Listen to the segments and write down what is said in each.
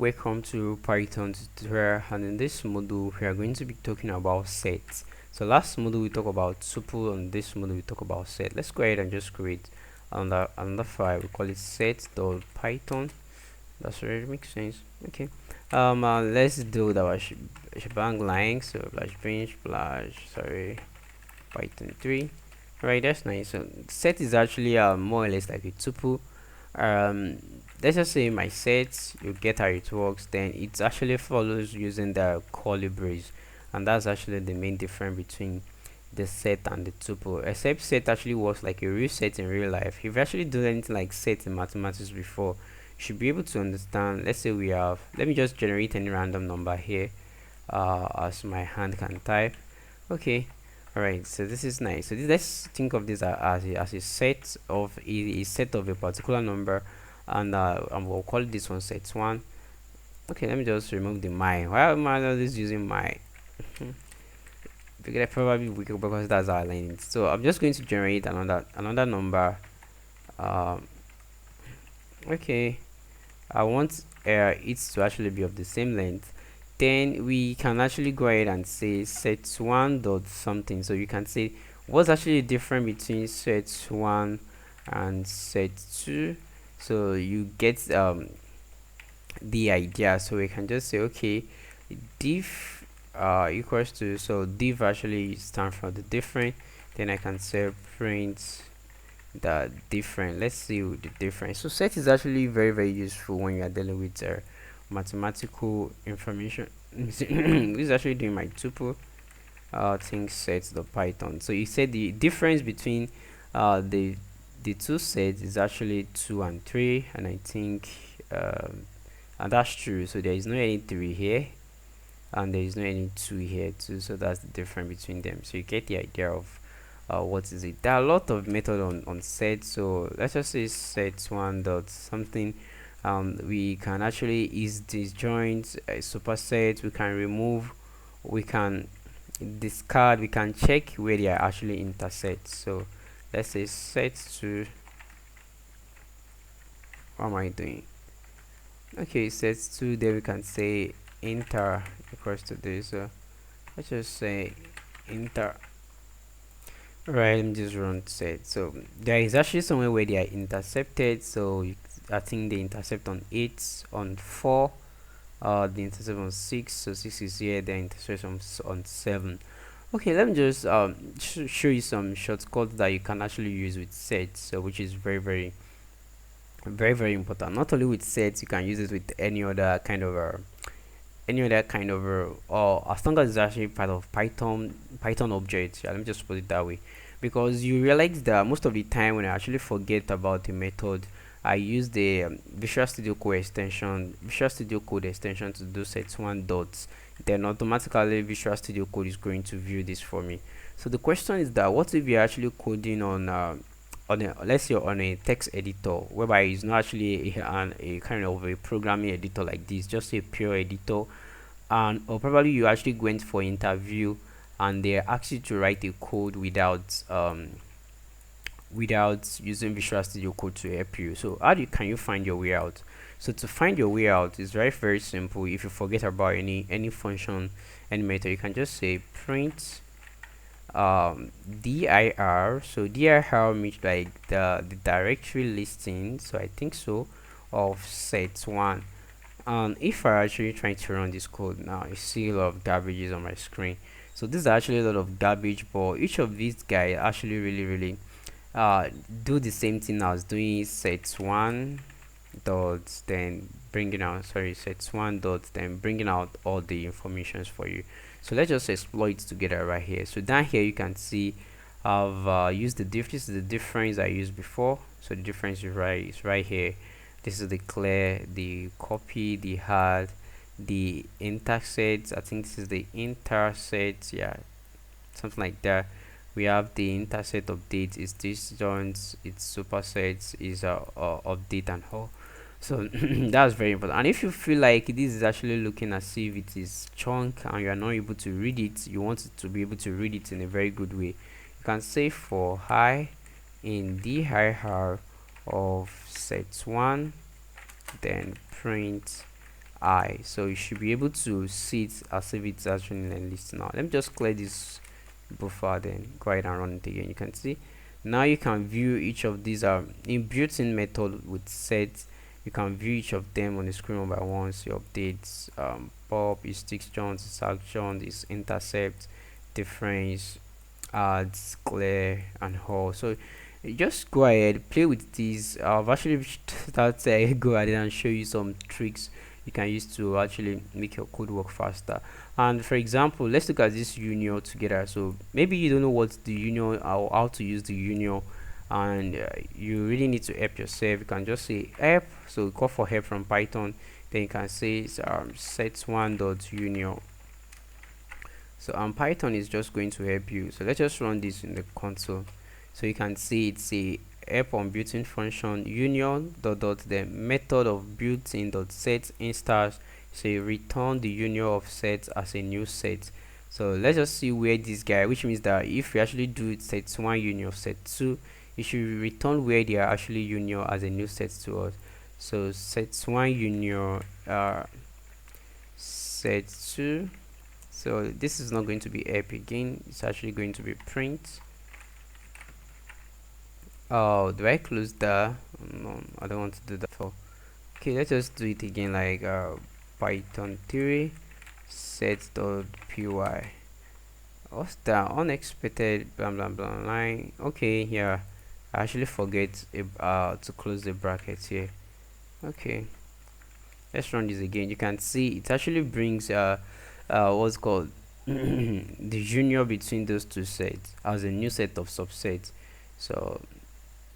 welcome to Python tutorial, and in this module we are going to be talking about sets. So last module we talked about tuple, and this module we talk about set. Let's go ahead and just create another file. We call it set.python. That's already makes sense. Okay. Let's do the shebang line. So python 3. Right, that's nice. So set is actually more or less like a tuple. um let's just say my set, you get how it works. Then it actually follows using the curly brace, and that's actually the main difference between the set and the tuple, except set actually works like a real set in real life. If you actually do anything like set in mathematics before, you should be able to understand. Let's say we have, let me just generate any random number here as my hand can type. Okay. Alright, so this is nice. So let's think of this as a set of a set of a particular number, and we'll call this one set 1. Okay, let me just remove the my. Why am I always using my? Because probably because that's our line. So I'm just going to generate another number. Um, okay, I want it to actually be of the same length. Then we can actually go ahead and say set 1 dot something. So you can say what's actually different between set 1 and set 2. So you get the idea. So we can just say, okay, diff equals to, so diff actually stands for the different. Then I can say print the different. Let's see the difference. So set is actually very useful when you are dealing with mathematical information. This is actually doing my tuple thing set the python. So you said the difference between the two sets is actually 2 and 3, and I think and that's true. So there is no any 3 here, and there is no any 2 here too. So that's the difference between them. So you get the idea of what is it. There are a lot of method on set. So let's just say set 1 dot something. We can actually use disjoint, superset. We can remove, we can discard, we can check where they are actually intersect. So let's say set to, what am I doing? Okay, set to, there we can say inter equals to this. So let's just say inter. Right, let me just run set. So there is actually somewhere where they are intercepted. So I think they intercept on 8, on 4, the intercept on 6. So 6 is here, the intercept on 7. Okay, let me just show you some shortcuts that you can actually use with sets. So which is very important. Not only with sets, you can use it with any other kind of or as long as it's actually part of Python objects. Yeah, let me just put it that way, because you realize that most of the time when I actually forget about the method, I use the Visual Studio Code extension to do set 1 dots. Then automatically Visual Studio Code is going to view this for me. So the question is that what if you're actually coding on let's say on a text editor, whereby it's not actually a kind of a programming editor like this, just a pure editor, and or probably you actually went for interview and they ask you to write a code without using Visual Studio Code to help you. So how can you find your way out? So to find your way out is very simple. If you forget about any function, any method, you can just say print dir. So dir means like the directory listing, so I think so, of set 1. And if I actually trying to run this code now, you see a lot of garbages on my screen. So this is actually a lot of garbage, but each of these guys actually really do the same thing I was doing. Set 1 dot, then bringing out, sorry, set 1 dot, then bringing out all the informations for you. So let's just explore it together right here. So down here you can see I've used this is the difference I used before. So the difference is right here. This is the clear, the copy, the hard, the intersect. I think this is the intersect, yeah, something like that. We have the intersect update is disjoint, its supersets is update and all. So that's very important. And if you feel like this is actually looking as if it is chunk and you are not able to read it, you want it to be able to read it in a very good way, you can say for high in dir of set 1, then print I, so you should be able to see it as if it's actually in a list. Now let me just clear this buffer, then go ahead and run it again. You can see now you can view each of these in built-in method with sets. You can view each of them on the screen one by one. So your updates, pop, is textures, is action, is intercept, difference, adds, clear, and all. So you just go ahead, play with these. I've actually started go ahead and show you some tricks you can use to actually make your code work faster. And for example, let's look at this union together. So maybe you don't know what the union or how to use the union, and you really need to help yourself. You can just say help, so call for help from Python. Then you can say set1.union. So Python is just going to help you. So let's just run this in the console. So you can see it's a help on built-in function union dot the method of built-in dot set instance. So you return the union of sets as a new set. So let's just see where this guy, which means that if we actually do it set1 union of set2, it should return where they are actually union as a new set to us. So set1 union set2. So this is not going to be help again, it's actually going to be print. Oh, do I close that? No, I don't want to do that. Okay, let's just do it again, like Python 3 set.py. What's that? Unexpected blah blah blah line. Okay, here I actually forget to close the brackets here. Okay, let's run this again. You can see it actually brings what's called the union between those two sets as a new set of subsets. So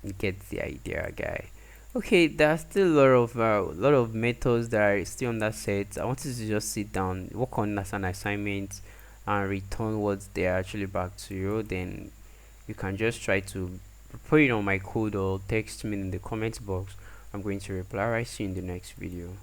you get the idea, guy. Okay, there's still a lot of methods that are still on that set. I wanted to just sit down, work on as an assignment, and return what they are actually back to you. Then you can just try to put it on my code or text me in the comment box. I'm going to reply. I see you in the next video.